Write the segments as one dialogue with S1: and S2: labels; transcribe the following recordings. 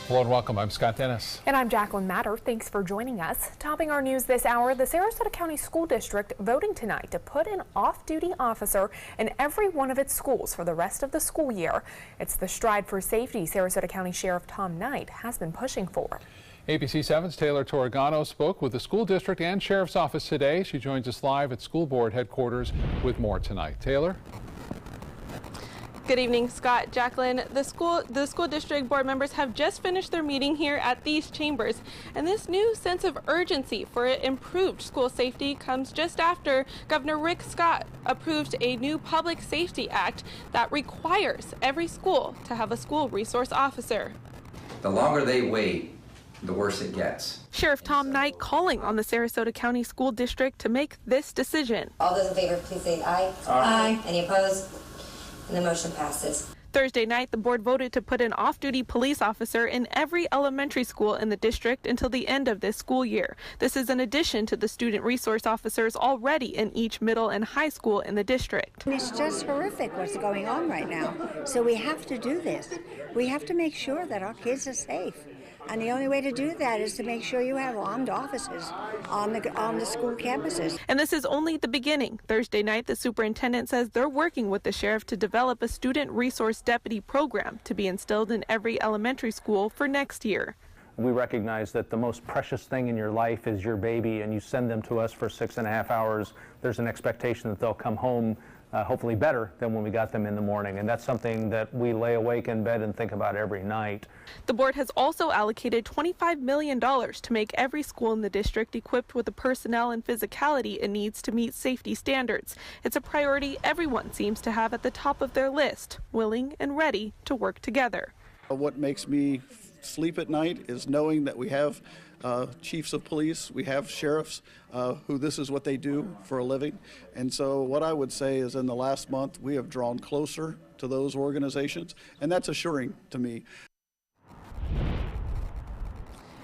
S1: Hello and welcome. I'm Scott Dennis.
S2: And I'm Jacqueline Matter. Thanks for joining us. Topping our news this hour, the Sarasota County School District voting tonight to put an off-duty officer in every one of its schools for the rest of the school year. It's the Stride for Safety Sarasota County Sheriff Tom Knight has been pushing for.
S1: ABC 7's Taylor Torregano spoke with the school district and sheriff's office today. She joins us live at school board headquarters with more tonight. Taylor?
S3: Good evening, Scott, Jacqueline. The school district board members have just finished their meeting here at these chambers, and this new sense of urgency for improved school safety comes just after Governor Rick Scott approved a new public safety act that requires every school to have a school resource officer.
S4: The longer they wait, the worse it gets.
S3: Sheriff Tom Knight calling on the Sarasota County School District to make this decision.
S5: All those in favor, please say aye. Aye. Any opposed? And the motion passes.
S3: Thursday night, the board voted to put an off-duty police officer in every elementary school in the district until the end of this school year. This is in addition to the student resource officers already in each middle and high school in the district.
S6: It's just horrific what's going on right now. So we have to do this. We have to make sure that our kids are safe. And the only way to do that is to make sure you have armed officers on the school campuses.
S3: And this is only the beginning. Thursday night, the superintendent says they're working with the sheriff to develop a student resource deputy program to be instilled in every elementary school for next year.
S7: We recognize that the most precious thing in your life is your baby, and you send them to us for 6.5 hours. There's an expectation that they'll come home hopefully better than when we got them in the morning, and that's something that we lay awake in bed and think about every night.
S3: The board has also allocated $25 million to make every school in the district equipped with the personnel and physicality it needs to meet safety standards. It's a priority everyone seems to have at the top of their list, willing and ready to work together.
S8: What makes me sleep at night is knowing that we have chiefs of police, we have sheriffs who this is what they do for a living. And so what I would say is in the last month we have drawn closer to those organizations, and that's assuring to me.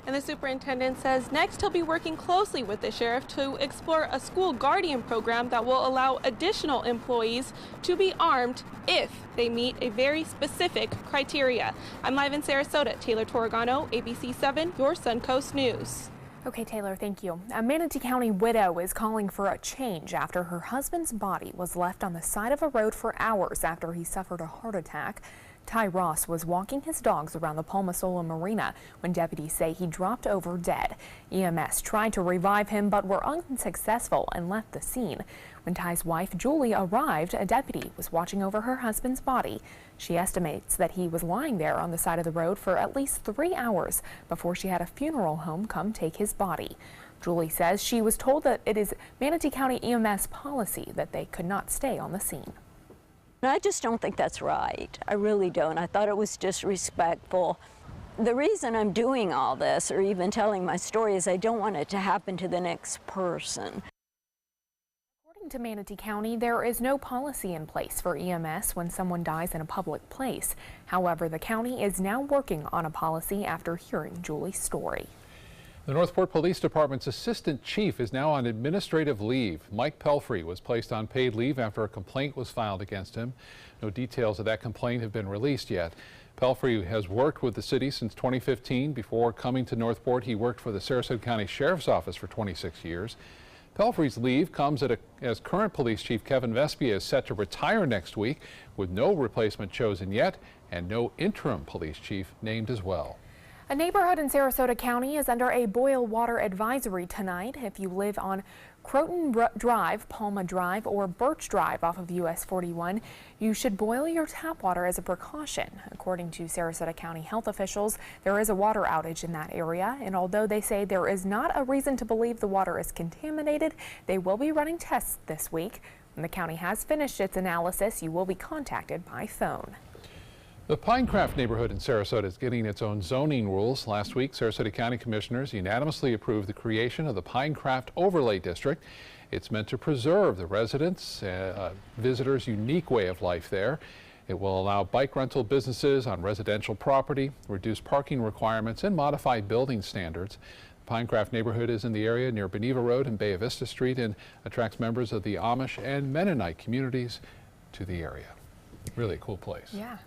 S3: And the superintendent says next he'll be working closely with the sheriff to explore a school guardian program that will allow additional employees to be armed if they meet a very specific criteria. I'm live in Sarasota. Taylor Torregano, ABC 7, your Suncoast News.
S2: Okay, Taylor, thank you. A Manatee County widow is calling for a change after her husband's body was left on the side of a road for hours after he suffered a heart attack. Ty Ross was walking his dogs around the Palma Sola Marina when deputies say he dropped over dead. EMS tried to revive him but were unsuccessful and left the scene. When Ty's wife, Julie, arrived, a deputy was watching over her husband's body. She estimates that he was lying there on the side of the road for at least 3 hours before she had a funeral home come take his body. Julie says she was told that it is Manatee County EMS policy that they could not stay on the scene.
S9: I just don't think that's right. I really don't. I thought it was disrespectful. The reason I'm doing all this, or even telling my story, is I don't want it to happen to the next person.
S2: According to Manatee County, there is no policy in place for EMS when someone dies in a public place. However, the county is now working on a policy after hearing Julie's story.
S1: The Northport Police Department's assistant chief is now on administrative leave. Mike Pelfrey was placed on paid leave after a complaint was filed against him. No details of that complaint have been released yet. Pelfrey has worked with the city since 2015. Before coming to Northport, he worked for the Sarasota County Sheriff's Office for 26 years. Pelfrey's leave comes as current police chief Kevin Vespia is set to retire next week, with no replacement chosen yet and no interim police chief named as well.
S2: A neighborhood in Sarasota County is under a boil water advisory tonight. If you live on Croton Drive, Palma Drive, or Birch Drive off of US 41, you should boil your tap water as a precaution. According to Sarasota County health officials, there is a water outage in that area, and although they say there is not a reason to believe the water is contaminated, they will be running tests this week. When the county has finished its analysis, you will be contacted by phone.
S1: The Pinecraft neighborhood in Sarasota is getting its own zoning rules. Last week, Sarasota County commissioners unanimously approved the creation of the Pinecraft Overlay District. It's meant to preserve the residents' visitors' unique way of life there. It will allow bike rental businesses on residential property, reduce parking requirements, and modify building standards. The Pinecraft neighborhood is in the area near Beneva Road and Bay Vista Street and attracts members of the Amish and Mennonite communities to the area. Really a cool place.
S2: Yeah.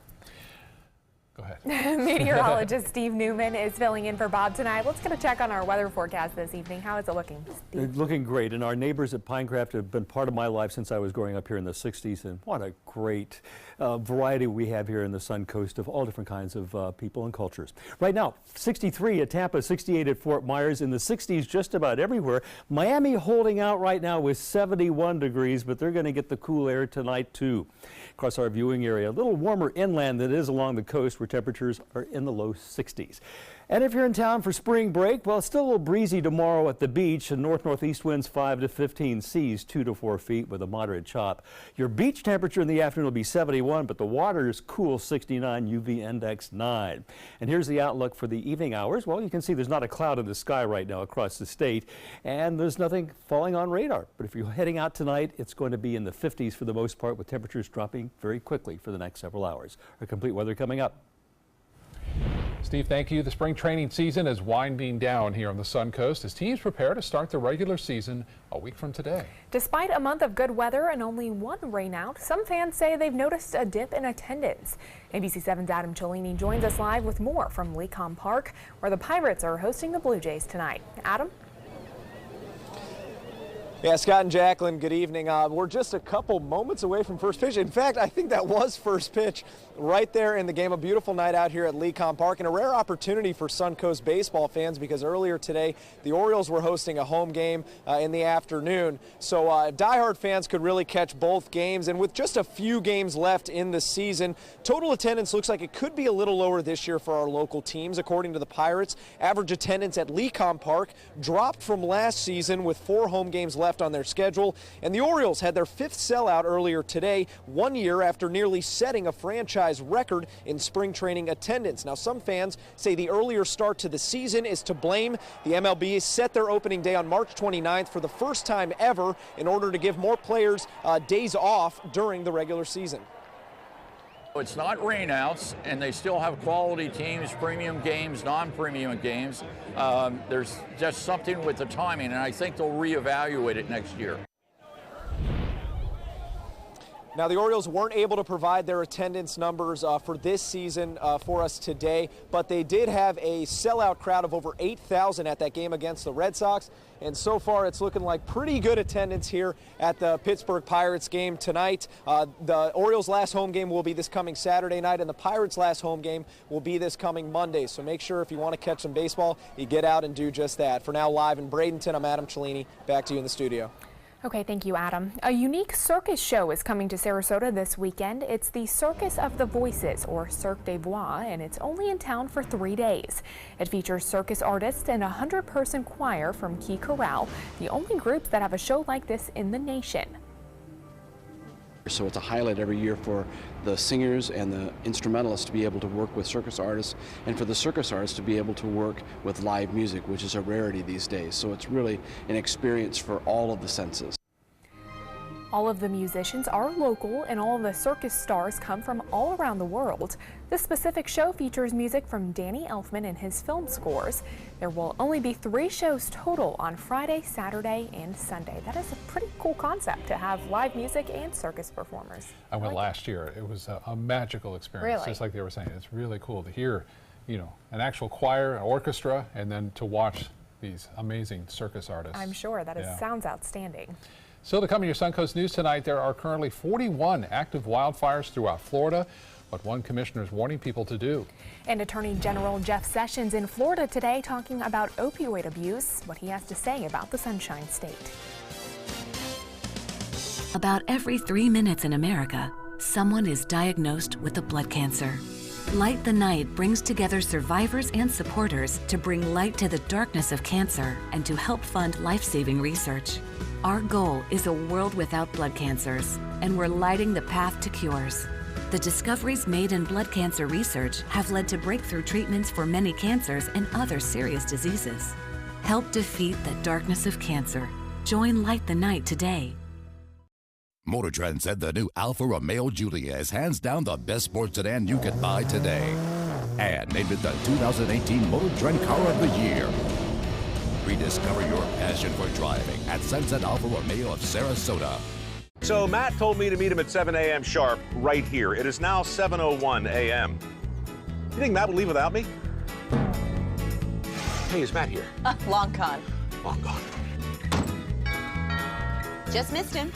S1: Go ahead.
S2: Meteorologist Steve Newman is filling in for Bob tonight. Let's get a check on our weather forecast this evening. How is it looking, Steve?
S10: It's looking great, and our neighbors at Pinecraft have been part of my life since I was growing up here in the 60s, and what a great variety we have here in the Sun Coast of all different kinds of people and cultures. Right now, 63 at Tampa, 68 at Fort Myers, in the 60s just about everywhere. Miami holding out right now with 71 degrees, but they're going to get the cool air tonight too. Across our viewing area, a little warmer inland than it is along the coast, where temperatures are in the low 60s. And if you're in town for spring break, well, it's still a little breezy tomorrow at the beach, and north-northeast winds 5 to 15, seas 2 to 4 feet with a moderate chop. Your beach temperature in the afternoon will be 71, but the water is cool, 69, UV index 9. And here's the outlook for the evening hours. Well, you can see there's not a cloud in the sky right now across the state, and there's nothing falling on radar. But if you're heading out tonight, it's going to be in the 50s for the most part, with temperatures dropping very quickly for the next several hours. Our complete weather coming up.
S1: Steve, thank you. The spring training season is winding down here on the Sun Coast as teams prepare to start the regular season a week from today.
S2: Despite a month of good weather and only one rainout, some fans say they've noticed a dip in attendance. ABC 7's Adam Cellini joins us live with more from Lecom Park, where the Pirates are hosting the Blue Jays tonight. Adam?
S11: Yeah, Scott and Jacqueline, good evening. We're just a couple moments away from first pitch. In fact, I think that was first pitch right there in the game. A beautiful night out here at Lecom Park, and a rare opportunity for Suncoast baseball fans, because earlier today the Orioles were hosting a home game in the afternoon. So diehard fans could really catch both games, and with just a few games left in the season, total attendance looks like it could be a little lower this year for our local teams. According to the Pirates, average attendance at Lecom Park dropped from last season with 4 home games left on their schedule, and the Orioles had their 5th sellout earlier today, 1 year after nearly setting a franchise record in spring training attendance. Now, some fans say the earlier start to the season is to blame. The MLB set their opening day on March 29th for the first time ever in order to give more players days off during the regular season.
S12: It's not rainouts, and they still have quality teams, premium games, non-premium games. There's just something with the timing, and I think they'll reevaluate it next year.
S11: Now, the Orioles weren't able to provide their attendance numbers for this season for us today, but they did have a sellout crowd of over 8,000 at that game against the Red Sox. And so far, it's looking like pretty good attendance here at the Pittsburgh Pirates game tonight. The Orioles' last home game will be this coming Saturday night, and the Pirates' last home game will be this coming Monday. So make sure if you want to catch some baseball, you get out and do just that. For now, live in Bradenton, I'm Adam Cellini. Back to you in the studio.
S2: Okay, thank you, Adam. A unique circus show is coming to Sarasota this weekend. It's the Circus of the Voices, or Cirque des Voix, and it's only in town for 3 days. It features circus artists and a 100-person choir from Key Corral, the only groups that have a show like this in the nation.
S13: So it's a highlight every year for the singers and the instrumentalists to be able to work with circus artists, and for the circus artists to be able to work with live music, which is a rarity these days. So it's really an experience for all of the senses.
S2: All of the musicians are local, and all of the circus stars come from all around the world. This specific show features music from Danny Elfman and his film scores. There will only be 3 shows total on Friday, Saturday, and Sunday. That is a pretty cool concept to have live music and circus performers.
S1: I went last year. It was a magical experience,
S2: Really?
S1: just like they were saying. It's really cool to hear, you know, an actual choir, an orchestra, and then to watch these amazing circus artists.
S2: I'm sure that sounds outstanding.
S1: Still to come in your Suncoast News tonight, there are currently 41 active wildfires throughout Florida, what one commissioner is warning people to do.
S2: And Attorney General Jeff Sessions in Florida today talking about opioid abuse, what he has to say about the Sunshine State.
S14: About every 3 minutes in America, someone is diagnosed with a blood cancer. Light the Night brings together survivors and supporters to bring light to the darkness of cancer and to help fund life-saving research. Our goal is a world without blood cancers, and we're lighting the path to cures. The discoveries made in blood cancer research have led to breakthrough treatments for many cancers and other serious diseases. Help defeat the darkness of cancer. Join Light the Night today.
S15: Motor Trend said the new Alfa Romeo Giulia is hands down the best sports sedan you can buy today, and named it the 2018 Motor Trend Car of the Year. Rediscover your passion for driving at Sunset Alfa Romeo of Sarasota.
S16: So Matt told me to meet him at 7 a.m. sharp right here. It is now 7:01 a.m. You think Matt would leave without me? Hey, is Matt here?
S17: Long con.
S16: Long gone.
S17: Just missed him.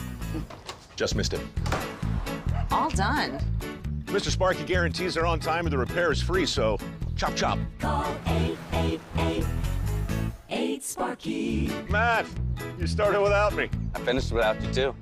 S16: Just missed him.
S17: All done.
S16: Mr. Sparky guarantees they're on time and the repair is free, so chop chop.
S18: Call 888-8-SPARKY.
S16: Matt, you started without me.
S19: I finished without you, too.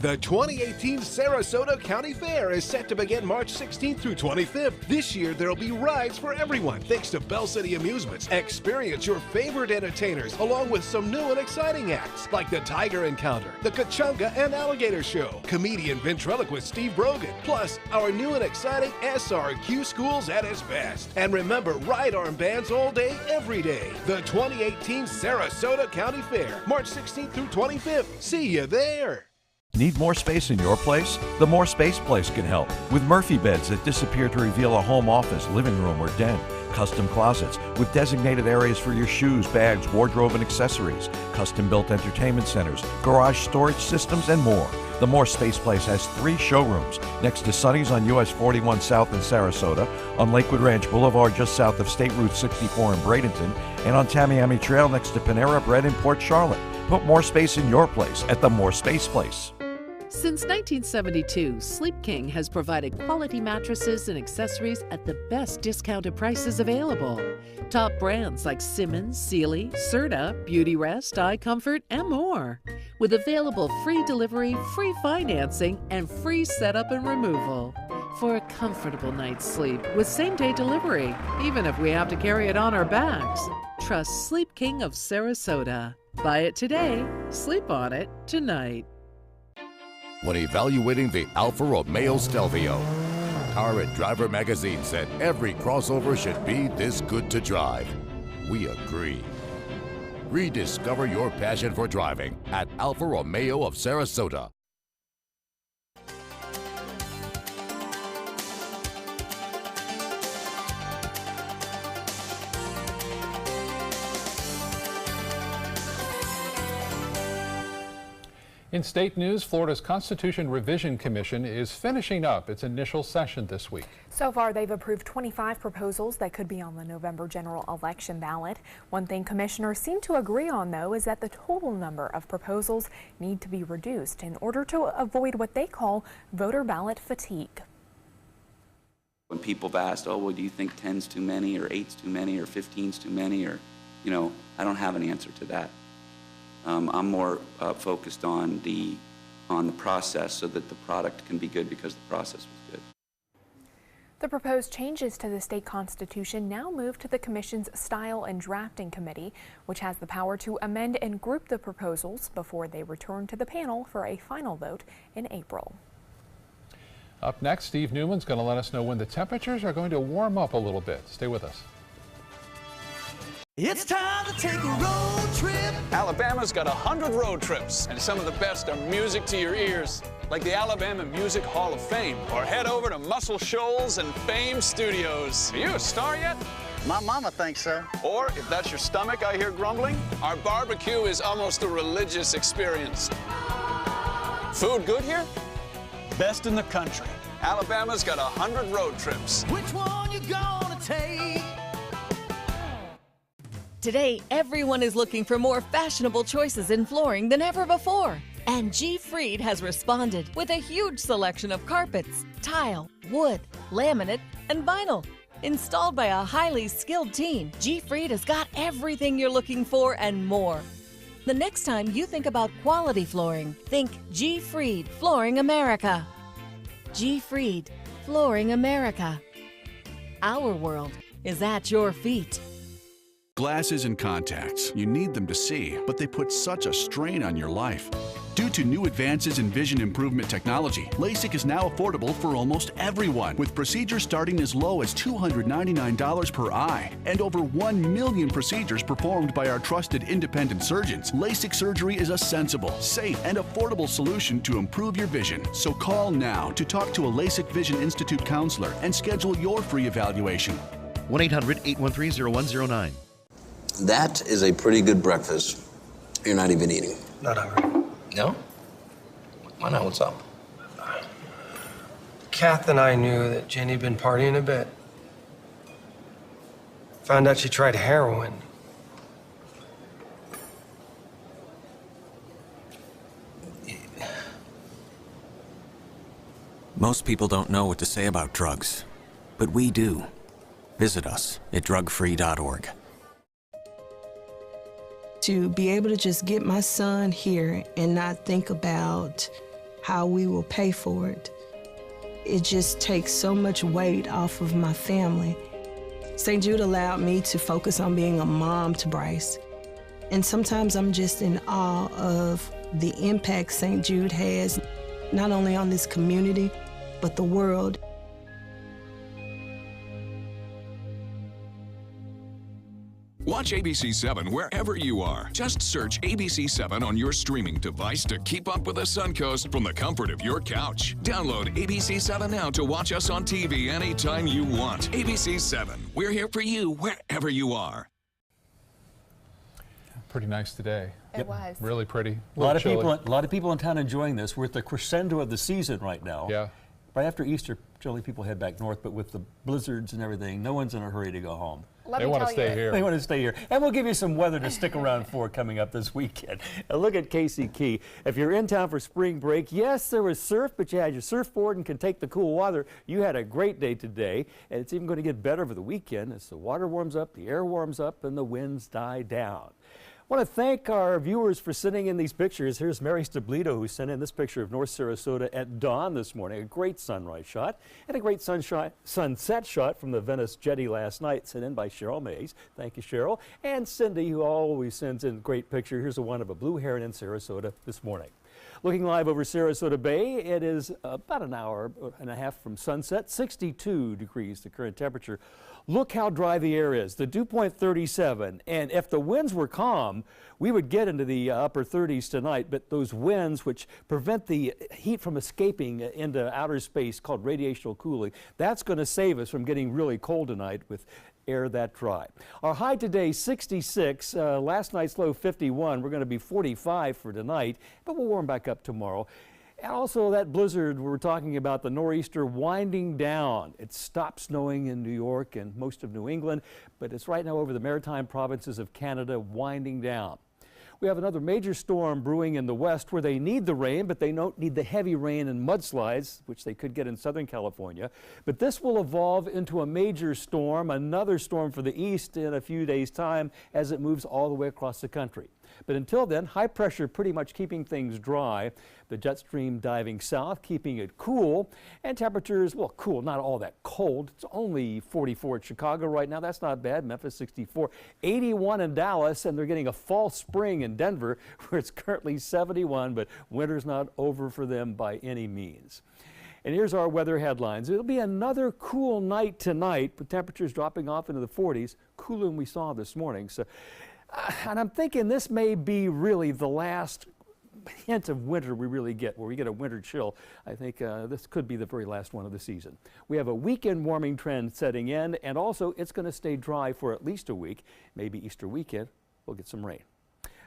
S20: The 2018 Sarasota County Fair is set to begin March 16th through 25th. This year, there'll be rides for everyone, thanks to Bell City Amusements. Experience your favorite entertainers, along with some new and exciting acts, like the Tiger Encounter, the Kachunga and Alligator Show, comedian ventriloquist Steve Brogan, plus our new and exciting SRQ Schools at its best. And remember, ride arm bands all day, every day. The 2018 Sarasota County Fair, March 16th through 25th. See you there.
S21: Need more space in your place? The More Space Place can help. With Murphy beds that disappear to reveal a home office, living room, or den. Custom closets with designated areas for your shoes, bags, wardrobe, and accessories. Custom-built entertainment centers, garage storage systems, and more. The More Space Place has 3 showrooms next to Sonny's on US 41 South in Sarasota, on Lakewood Ranch Boulevard just south of State Route 64 in Bradenton, and on Tamiami Trail next to Panera Bread in Port Charlotte. Put more space in your place at the More Space Place.
S22: Since 1972, Sleep King has provided quality mattresses and accessories at the best discounted prices available. Top brands like Simmons, Sealy, Serta, Beautyrest, iComfort, and more. With available free delivery, free financing, and free setup and removal. For a comfortable night's sleep with same-day delivery, even if we have to carry it on our backs. Trust Sleep King of Sarasota. Buy it today, sleep on it tonight.
S15: When evaluating the Alfa Romeo Stelvio, Car and Driver magazine said every crossover should be this good to drive. We agree. Rediscover your passion for driving at Alfa Romeo of Sarasota.
S1: In state news, Florida's Constitution Revision Commission is finishing up its initial session this week.
S2: So far, they've approved 25 proposals that could be on the November general election ballot. One thing commissioners seem to agree on, though, is that the total number of proposals need to be reduced in order to avoid what they call voter ballot fatigue.
S23: When people have asked, oh, well, do you think 10's too many or 8's too many or 15's too many, or, you know, I don't have an answer to that. I'm more focused on the process so that the product can be good because the process was good.
S2: The proposed changes to the state constitution now move to the commission's Style and Drafting Committee, which has the power to amend and group the proposals before they return to the panel for a final vote in April.
S1: Up next, Steve Newman's going to let us know when the temperatures are going to warm up a little bit. Stay with us.
S24: It's time to take a road trip.
S25: Alabama's got 100 road trips, and some of the best are music to your ears, like the Alabama Music Hall of Fame. Or head over to Muscle Shoals and Fame Studios. Are you a star yet?
S26: My mama thinks so.
S25: Or, if that's your stomach I hear grumbling, our barbecue is almost a religious experience. Food good here? Best in the country. Alabama's got 100 road trips.
S24: Which one you gonna take?
S27: Today, everyone is looking for more fashionable choices in flooring than ever before. And G. Fried has responded with a huge selection of carpets, tile, wood, laminate, and vinyl. Installed by a highly skilled team, G. Fried has got everything you're looking for and more. The next time you think about quality flooring, think G. Fried Flooring America. G. Fried Flooring America. Our world is at your feet.
S28: Glasses and contacts. You need them to see, but they put such a strain on your life. Due to new advances in vision improvement technology, LASIK is now affordable for almost everyone, with procedures starting as low as $299 per eye. And over 1 million procedures performed by our trusted independent surgeons. LASIK surgery is a sensible, safe, and affordable solution to improve your vision. So call now to talk to a LASIK Vision Institute counselor and schedule your free evaluation.
S29: 1-800-813-0109.
S30: That is a pretty good breakfast. You're not even eating.
S29: Not hungry.
S30: No? Why not? What's up?
S29: Kath and I knew that Jenny had been partying a bit.
S3: Found out she tried heroin.
S4: Most people don't know what to say about drugs, but we do. Visit us at drugfree.org.
S5: To be able to just get my son here and not think about how we will pay for it, it just takes so much weight off of my family. St. Jude allowed me to focus on being a mom to Bryce. And sometimes I'm just in awe of the impact St. Jude has, not only on this community, but the world.
S6: Watch ABC7 wherever you are. Just search ABC7 on your streaming device to keep up with the Suncoast from the comfort of your couch. Download ABC7 now to watch us on TV anytime you want. ABC7, we're here for you wherever you are.
S1: Pretty nice today.
S2: It was.
S1: Really pretty.
S7: A lot of people in town enjoying this. We're at the crescendo of the season right now.
S1: Yeah.
S7: Right after Easter, generally people head back north, but with the blizzards and everything, no one's in a hurry to go home.
S1: They want to stay here.
S7: They want to stay here. And we'll give you some weather to stick around for coming up this weekend. A look at Casey Key. If you're in town for spring break, yes, there was surf, but you had your surfboard and can take the cool water. You had a great day today, and it's even going to get better over the weekend as the water warms up, the air warms up, and the winds die down. I want to thank our viewers for sending in these pictures. Here's Mary Stablito, who sent in this picture of North Sarasota at dawn this morning. A great sunrise shot and a great sunset shot from the Venice Jetty last night, sent in by Cheryl Mays. Thank you, Cheryl. And Cindy, who always sends in great picture. Here's one of a blue heron in Sarasota this morning. Looking live over Sarasota Bay, it is about an hour and a half from sunset, 62 degrees the current temperature. Look how dry the air is, the dew point 37, and if the winds were calm, we would get into the upper 30s tonight, but those winds which prevent the heat from escaping into outer space, called radiational cooling, that's going to save us from getting really cold tonight with air that dry. Our high today, 66. Last night's low, 51. We're going to be 45 for tonight, but we'll warm back up tomorrow. And also that blizzard we were talking about, the nor'easter winding down. It stopped snowing in New York and most of New England, but it's right now over the maritime provinces of Canada, winding down. We have another major storm brewing in the west where they need the rain, but they don't need the heavy rain and mudslides, which they could get in Southern California. But this will evolve into a major storm, another storm for the east in a few days' time as it moves all the way across the country. But until then, high pressure pretty much keeping things dry. The jet stream diving south, keeping it cool. And temperatures, well, cool, not all that cold. It's only 44 at Chicago right now. That's not bad. Memphis 64. 81 in Dallas, and they're getting a false spring in Denver, where it's currently 71, but winter's not over for them by any means. And here's our weather headlines. It'll be another cool night tonight, with temperatures dropping off into the 40s, cooler than we saw this morning. So. And I'm thinking this may be really the last hint of winter we really get, where we get a winter chill. I think this could be the very last one of the season. We have a weekend warming trend setting in, and also it's going to stay dry for at least a week. Maybe Easter weekend, we'll get some rain.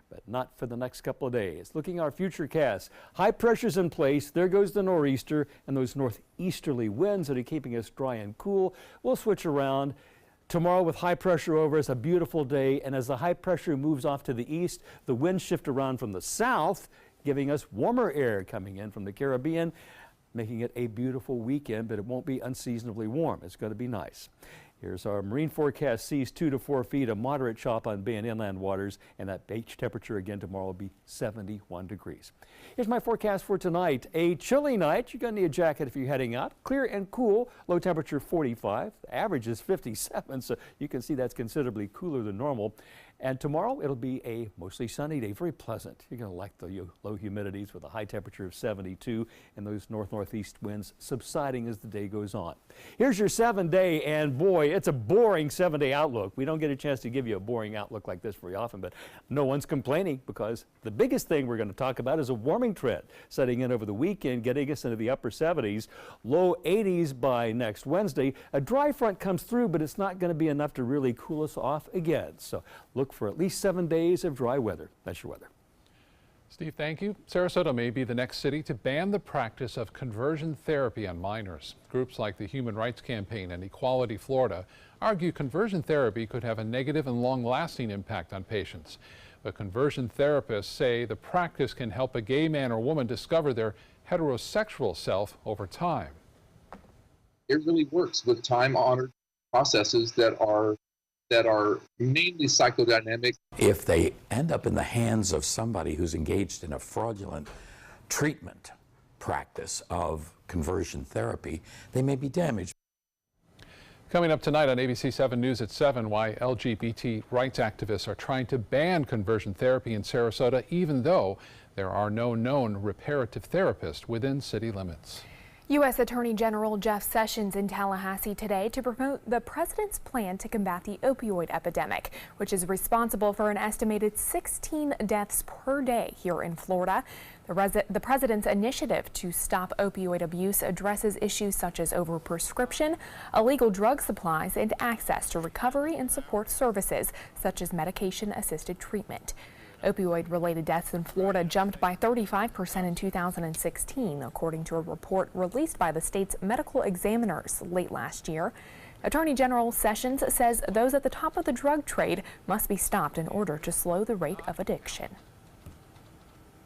S7: But not for the next couple of days. Looking at our future cast, high pressure's in place. There goes the nor'easter and those northeasterly winds that are keeping us dry and cool. We'll switch around. Tomorrow with high pressure over, it's a beautiful day, and as the high pressure moves off to the east, the winds shift around from the south, giving us warmer air coming in from the Caribbean, making it a beautiful weekend, but it won't be unseasonably warm. It's going to be nice. Here's our marine forecast. Seas 2 to 4 feet, a moderate chop on bay and inland waters, and that beach temperature again tomorrow will be 71 degrees. Here's my forecast for tonight. A chilly night. You're going to need a jacket if you're heading out. Clear and cool. Low temperature 45. The average is 57, so you can see that's considerably cooler than normal. And tomorrow it'll be a mostly sunny day, very pleasant. You're going to like the low humidities with a high temperature of 72 and those north-northeast winds subsiding as the day goes on. Here's your 7-day, and boy, it's a boring 7-day outlook. We don't get a chance to give you a boring outlook like this very often, but no one's complaining, because the biggest thing we're going to talk about is a warming trend setting in over the weekend, getting us into the upper 70s, low 80s by next Wednesday. A dry front comes through, but it's not going to be enough to really cool us off again. So look for at least 7 days of dry weather. That's your weather.
S1: Steve, thank you. Sarasota may be the next city to ban the practice of conversion therapy on minors. Groups like the Human Rights Campaign and Equality Florida argue conversion therapy could have a negative and long-lasting impact on patients. But conversion therapists say the practice can help a gay man or woman discover their heterosexual self over time.
S3: It really works with time-honored processes that are mainly psychodynamic.
S8: If they end up in the hands of somebody who's engaged in a fraudulent treatment practice of conversion therapy, they may be damaged.
S1: Coming up tonight on ABC 7 News at 7, why LGBT rights activists are trying to ban conversion therapy in Sarasota, even though there are no known reparative therapists within city limits.
S2: U.S. Attorney General Jeff Sessions in Tallahassee today to promote the president's plan to combat the opioid epidemic, which is responsible for an estimated 16 deaths per day here in Florida. The president's initiative to stop opioid abuse addresses issues such as overprescription, illegal drug supplies, and access to recovery and support services such as medication-assisted treatment. Opioid-related deaths in Florida jumped by 35% in 2016, according to a report released by the state's medical examiners late last year. Attorney General Sessions says those at the top of the drug trade must be stopped in order to slow the rate of addiction.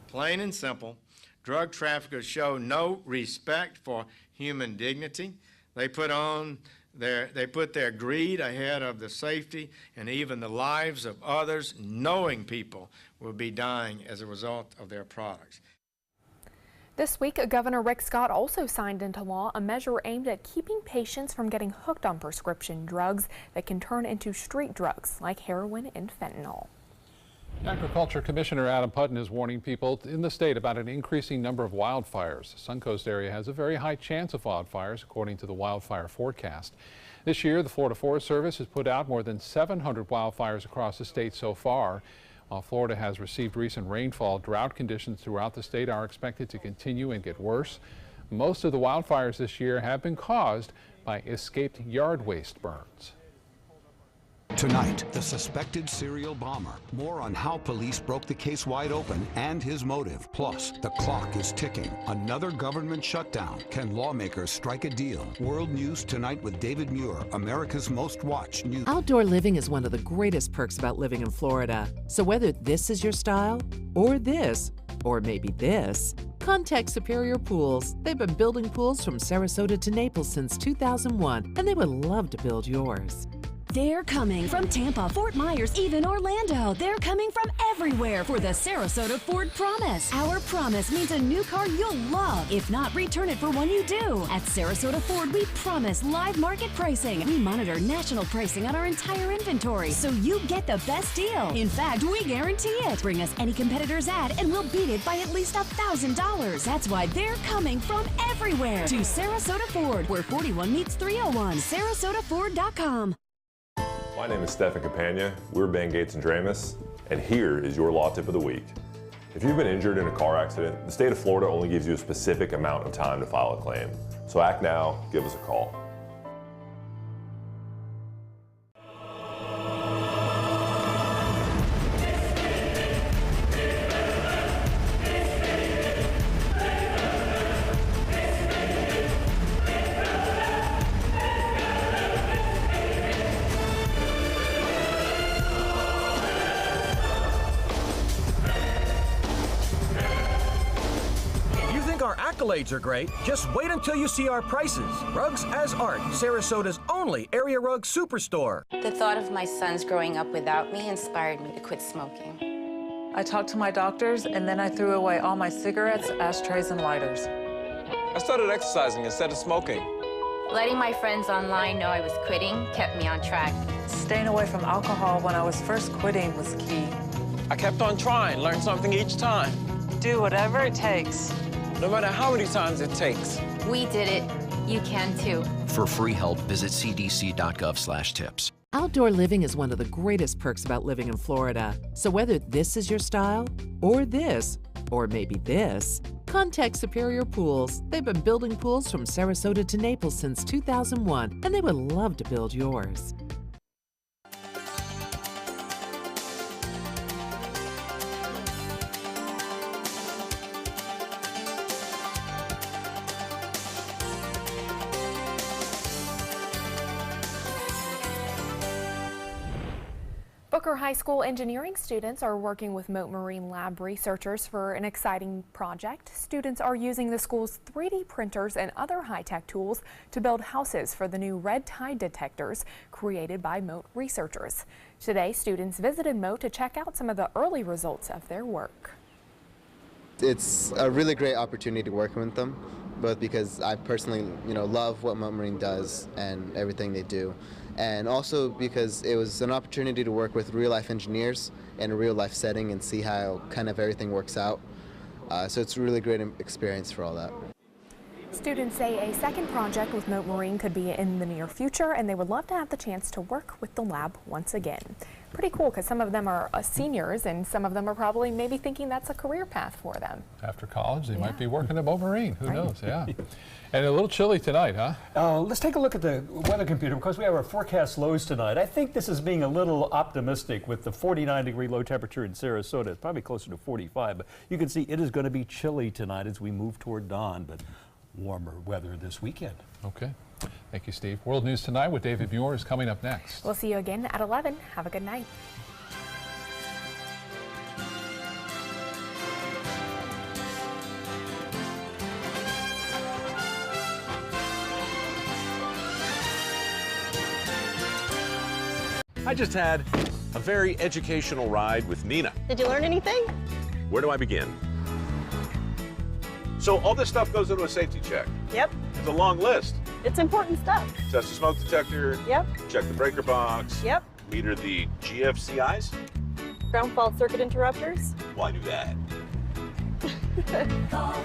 S9: Plain and simple, drug traffickers show no respect for human dignity. They put their greed ahead of the safety and even the lives of others, knowing people will be dying as a result of their products.
S2: This week, Governor Rick Scott also signed into law a measure aimed at keeping patients from getting hooked on prescription drugs that can turn into street drugs like heroin and fentanyl.
S1: Agriculture Commissioner Adam Putton is warning people in the state about an increasing number of wildfires. The Suncoast area has a very high chance of wildfires, according to the wildfire forecast. This year, the Florida Forest Service has put out more than 700 wildfires across the state so far. While Florida has received recent rainfall, drought conditions throughout the state are expected to continue and get worse. Most of the wildfires this year have been caused by escaped yard waste burns.
S10: Tonight, the suspected serial bomber. More on how police broke the case wide open and his motive. Plus, the clock is ticking. Another government shutdown. Can lawmakers strike a deal? World News Tonight with David Muir, America's most watched news.
S22: Outdoor living is one of the greatest perks about living in Florida. So whether this is your style, or this, or maybe this, contact Superior Pools. They've been building pools from Sarasota to Naples since 2001, and they would love to build yours.
S11: They're coming from Tampa, Fort Myers, even Orlando. They're coming from everywhere for the Sarasota Ford Promise. Our promise means a new car you'll love. If not, return it for one you do. At Sarasota Ford, we promise live market pricing. We monitor national pricing on our entire inventory, so you get the best deal. In fact, we guarantee it. Bring us any competitor's ad, and we'll beat it by at least $1,000. That's why they're coming from everywhere to Sarasota Ford, where 41 meets 301. SarasotaFord.com.
S12: My name is Stefan Campagna. We're Ben Gates and Dramus, and here is your law tip of the week. If you've been injured in a car accident, the state of Florida only gives you a specific amount of time to file a claim. So act now, give us a call.
S13: Accolades are great. Just wait until you see our prices. Rugs as Art, Sarasota's only area rug superstore.
S14: The thought of my sons growing up without me inspired me to quit smoking.
S19: I talked to my doctors, and then I threw away all my cigarettes, ashtrays, and lighters.
S29: I started exercising instead of smoking.
S14: Letting my friends online know I was quitting kept me on track.
S19: Staying away from alcohol when I was first quitting was key.
S29: I kept on trying, learned something each time.
S19: Do whatever it takes.
S29: No matter how many times it takes.
S14: We did it. You can too.
S4: For free help, visit cdc.gov/tips.
S22: Outdoor living is one of the greatest perks about living in Florida. So whether this is your style, or this, or maybe this, contact Superior Pools. They've been building pools from Sarasota to Naples since 2001, and they would love to build yours.
S2: Booker High School engineering students are working with Mote Marine Lab researchers for an exciting project. Students are using the school's 3D printers and other high-tech tools to build houses for the new red tide detectors created by Mote researchers. Today, students visited Mote to check out some of the early results of their work.
S15: It's a really great opportunity to work with them, both because I personally, love what Mote Marine does and everything they do, and also because it was an opportunity to work with real-life engineers in a real-life setting and see how kind of everything works out. So it's a really great experience for all that.
S2: Students say a second project with Mote Marine could be in the near future, and they would love to have the chance to work with the lab once again. Pretty cool, because some of them are seniors, and some of them are probably maybe thinking that's a career path for them.
S1: After college, they might be working at Mote Marine. Who knows? Yeah. And a little chilly tonight, huh?
S7: Let's take a look at the weather computer because we have our forecast lows tonight. I think this is being a little optimistic with the 49-degree low temperature in Sarasota. It's probably closer to 45, but you can see it is going to be chilly tonight as we move toward dawn, but warmer weather this weekend.
S1: Okay. Thank you, Steve. World News Tonight with David Muir is coming up next.
S2: We'll see you again at 11. Have a good night.
S16: I just had a very educational ride with Nina.
S17: Did you learn anything?
S16: Where do I begin? So all this stuff goes into a safety check.
S17: Yep.
S16: It's a long list.
S17: It's important stuff.
S16: Test the smoke detector.
S17: Yep.
S16: Check the breaker box.
S17: Yep.
S16: Meter the GFCIs.
S17: Ground fault circuit interrupters.
S16: Why do that?
S18: Call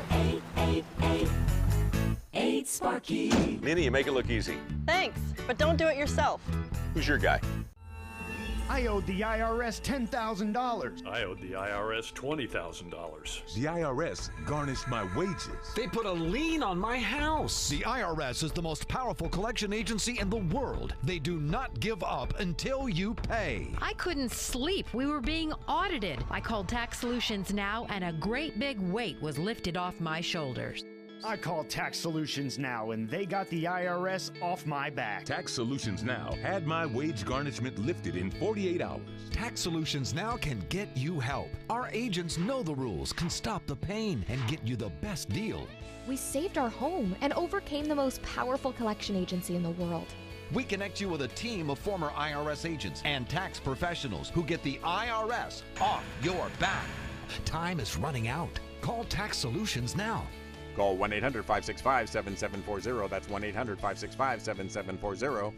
S18: 888-8-SPARKY.
S16: Nina, you make it look easy.
S17: Thanks, but don't do it yourself.
S16: Who's your guy?
S20: I owed the IRS $10,000.
S21: I owed the IRS $20,000.
S23: The IRS garnished my wages.
S24: They put a lien on my house.
S25: The IRS is the most powerful collection agency in the world. They do not give up until you pay.
S26: I couldn't sleep. We were being audited. I called Tax Solutions Now, and a great big weight was lifted off my shoulders.
S20: I called Tax Solutions Now, and they got the IRS off my back.
S23: Tax Solutions Now had my wage garnishment lifted in 48 hours.
S25: Tax Solutions Now can get you help. Our agents know the rules, can stop the pain, and get you the best deal.
S31: We saved our home and overcame the most powerful collection agency in the world.
S25: We connect you with a team of former IRS agents and tax professionals who get the IRS off your back. Time is running out. Call Tax Solutions now.
S16: Call 1-800-565-7740. That's 1-800-565-7740.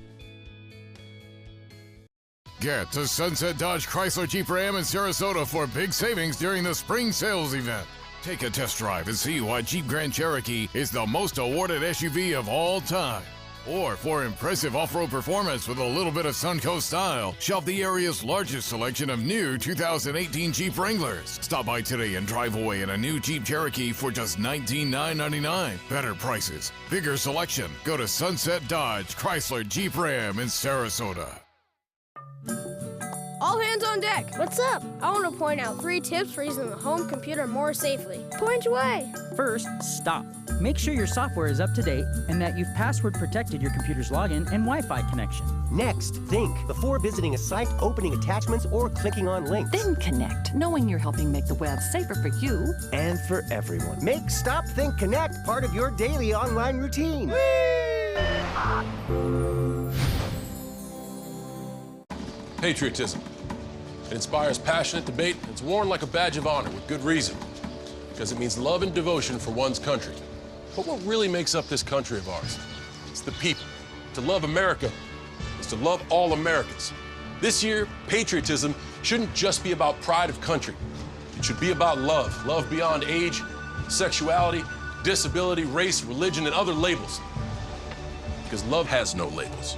S32: Get to Sunset Dodge Chrysler Jeep Ram in Sarasota for big savings during the spring sales event. Take a test drive and see why Jeep Grand Cherokee is the most awarded SUV of all time. Or for impressive off-road performance with a little bit of Suncoast style, shop the area's largest selection of new 2018 Jeep Wranglers. Stop by today and drive away in a new Jeep Cherokee for just $19,999. Better prices, bigger selection. Go to Sunset Dodge Chrysler Jeep Ram in Sarasota.
S33: All hands on deck. What's up? I want to point out 3 tips for using the home computer more safely. Point away.
S34: First, stop. Make sure your software is up to date and that you've password protected your computer's login and Wi-Fi connection.
S35: Next, think before visiting a site, opening attachments, or clicking on links.
S36: Then connect, knowing you're helping make the web safer for you
S35: and for everyone. Make Stop, Think, Connect part of your daily online routine.
S37: Patriotism. It inspires passionate debate, and it's worn like a badge of honor with good reason, because it means love and devotion for one's country. But what really makes up this country of ours? It's the people. To love America is to love all Americans. This year, patriotism shouldn't just be about pride of country. It should be about love. Love beyond age, sexuality, disability, race, religion, and other labels. Because love has no labels.